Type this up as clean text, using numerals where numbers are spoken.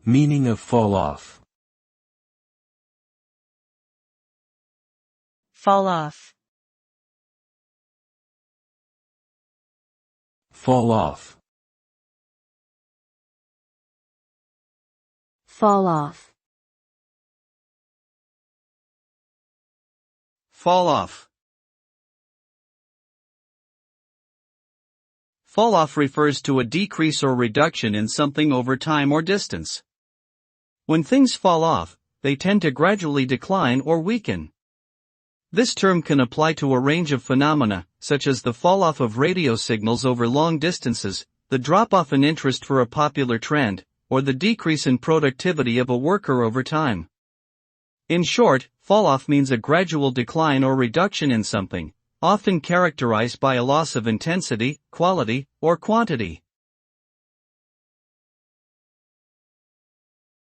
Meaning of fall off. Fall off. Fall off. Fall off. Fall off. Fall off refers to a decrease or reduction in something over time or distance. When things fall off, they tend to gradually decline or weaken. This term can apply to a range of phenomena, such as the fall-off of radio signals over long distances, the drop-off in interest for a popular trend, or the decrease in productivity of a worker over time. In short, fall-off means a gradual decline or reduction in something, often characterized by a loss of intensity, quality, or quantity.